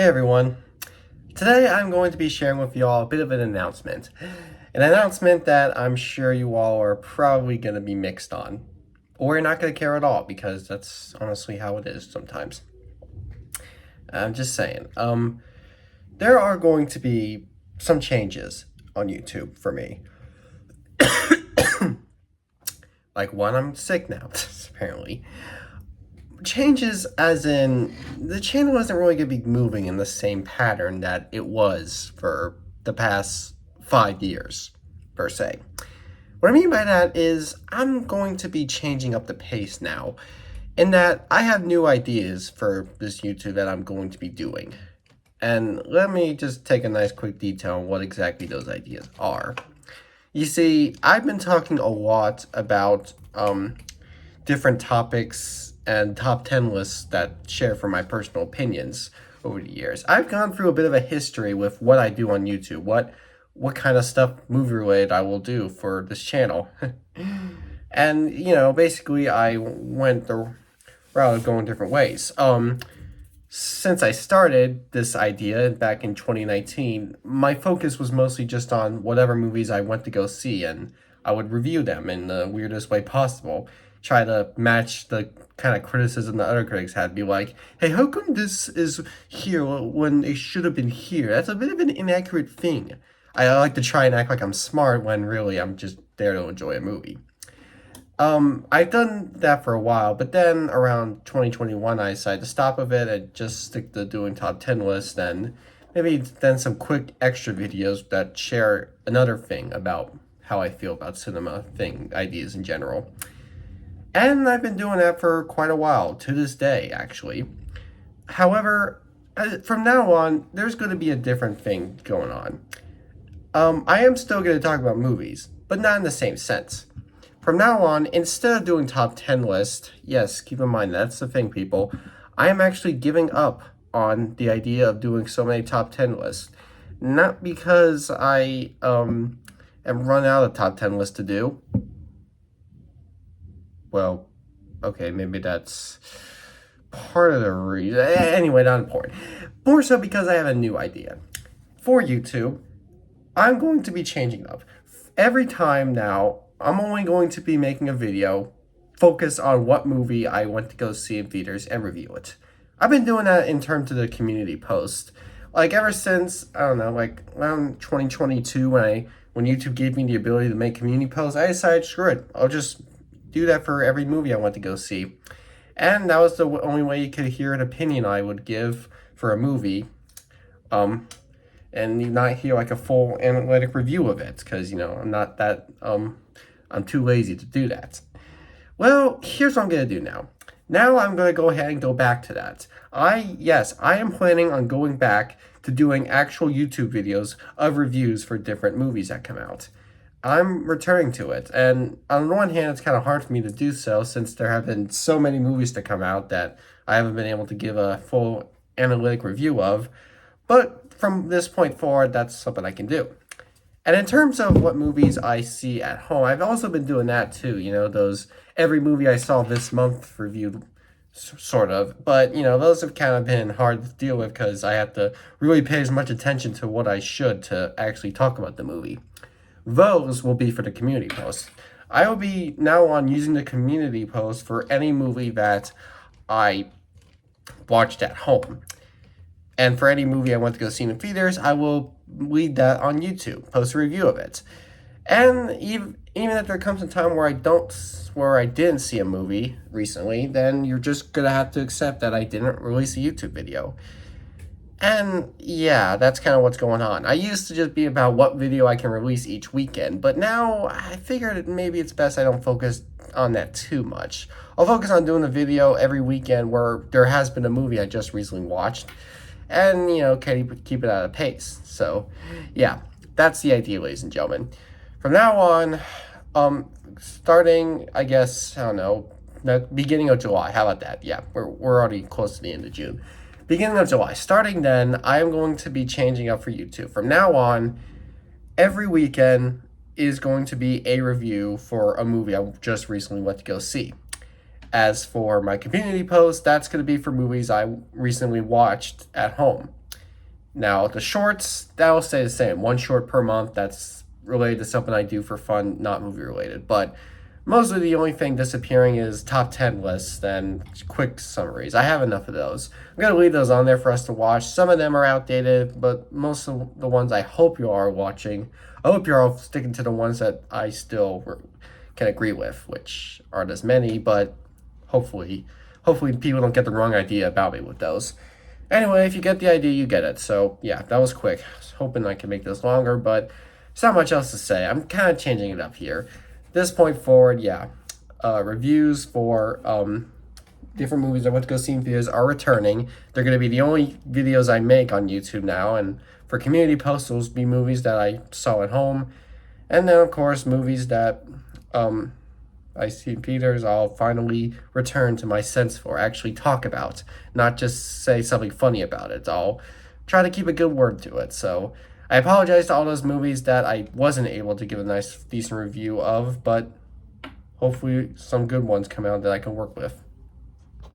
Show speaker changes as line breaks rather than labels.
everyone, today I'm going to be sharing with you all a bit of an announcement. An announcement that I'm sure you all are probably going to be mixed on. Or you're not going to care at all, because that's honestly how it is sometimes. I'm just saying. There are going to be some changes on YouTube for me. Like one, I'm sick now, apparently. Changes as in the channel isn't really going to be moving in the same pattern that it was for the past 5 years, per se. What I mean by that is I'm going to be changing up the pace now, in that I have new ideas for this YouTube that I'm going to be doing. And let me just take a nice quick detail on what exactly those ideas are. You see, I've been talking a lot about different topics and top 10 lists that share from my personal opinions over the years. I've gone through a bit of a history with what I do on YouTube, what kind of stuff movie related I will do for this channel. And, basically I went the route of going different ways. Since I started this idea back in 2019, my focus was mostly just on whatever movies I went to go see, and I would review them in the weirdest way possible. Try to match the kind of criticism that other critics had. Be like, hey, how come this is here when it should have been here? That's a bit of an inaccurate thing. I like to try and act like I'm smart when really I'm just there to enjoy a movie. I've done that for a while, but then around 2021, I decided to stop with it and just stick to doing top 10 lists, and maybe then some quick extra videos that share another thing about how I feel about cinema ideas in general. And I've been doing that for quite a while, to this day, actually. However, from now on, there's going to be a different thing going on. I am still going to talk about movies, but not in the same sense. From now on, instead of doing top 10 lists, yes, keep in mind, that's the thing, people, I am actually giving up on the idea of doing so many top 10 lists. Not because I am run out of top 10 lists to do. Well, okay, maybe that's part of the reason. Anyway, not important. More so because I have a new idea. For YouTube, I'm going to be changing up. Every time now, I'm only going to be making a video focused on what movie I went to go see in theaters and review it. I've been doing that in terms of the community post. Like ever since, I don't know, like around 2022 when YouTube gave me the ability to make community posts, I decided, screw it, I'll just do that for every movie I went to go see. And that was the only way you could hear an opinion I would give for a movie. And you not hear like a full analytic review of it, because, I'm not that, I'm too lazy to do that. Well, here's what I'm going to do now. Now I'm going to go ahead and go back to that. I am planning on going back to doing actual YouTube videos of reviews for different movies that come out. I'm returning to it, and on the one hand, it's kind of hard for me to do so since there have been so many movies to come out that I haven't been able to give a full analytic review of, but from this point forward, that's something I can do. And in terms of what movies I see at home, I've also been doing that too, those every movie I saw this month reviewed, sort of. But, those have kind of been hard to deal with because I have to really pay as much attention to what I should to actually talk about the movie. Those will be for the community posts. I will be now on using the community post for any movie that I watched at home. And for any movie I went to go see in the theaters, I will lead that on YouTube, post a review of it. And even if there comes a time where I didn't see a movie recently, then you're just gonna have to accept that I didn't release a YouTube video. And yeah, that's kind of what's going on. I used to just be about what video I can release each weekend, but now I figured maybe it's best I don't focus on that too much. I'll focus on doing a video every weekend where there has been a movie I just recently watched, and, keep it at a pace. So, yeah, that's the idea, ladies and gentlemen. From now on, starting, I guess, I don't know, the beginning of July, how about that? Yeah, we're already close to the end of June. Beginning of July, starting then, I am going to be changing up for YouTube. From now on, every weekend is going to be a review for a movie I just recently went to go see. As for my community post, that's going to be for movies I recently watched at home. Now, the shorts, that'll stay the same. One short per month that's related to something I do for fun, not movie related. But mostly the only thing disappearing is top 10 lists and quick summaries. I have enough of those. I'm going to leave those on there for us to watch. Some of them are outdated, but most of the ones I hope you are watching, I hope you're all sticking to the ones that I still can agree with, which aren't as many, but hopefully people don't get the wrong idea about me with those. Anyway, if you get the idea, you get it. So, yeah, that was quick. I was hoping I could make this longer, but there's not much else to say. I'm kind of changing it up here. This point forward, yeah, reviews for different movies I went to go see in theaters are returning. They're going to be the only videos I make on YouTube now, and for community posts, those will be movies that I saw at home. And then, of course, movies that I see in theaters, I'll finally return to my sense for, actually talk about, not just say something funny about it. I'll try to keep a good word to it. So I apologize to all those movies that I wasn't able to give a nice, decent review of, but hopefully some good ones come out that I can work with.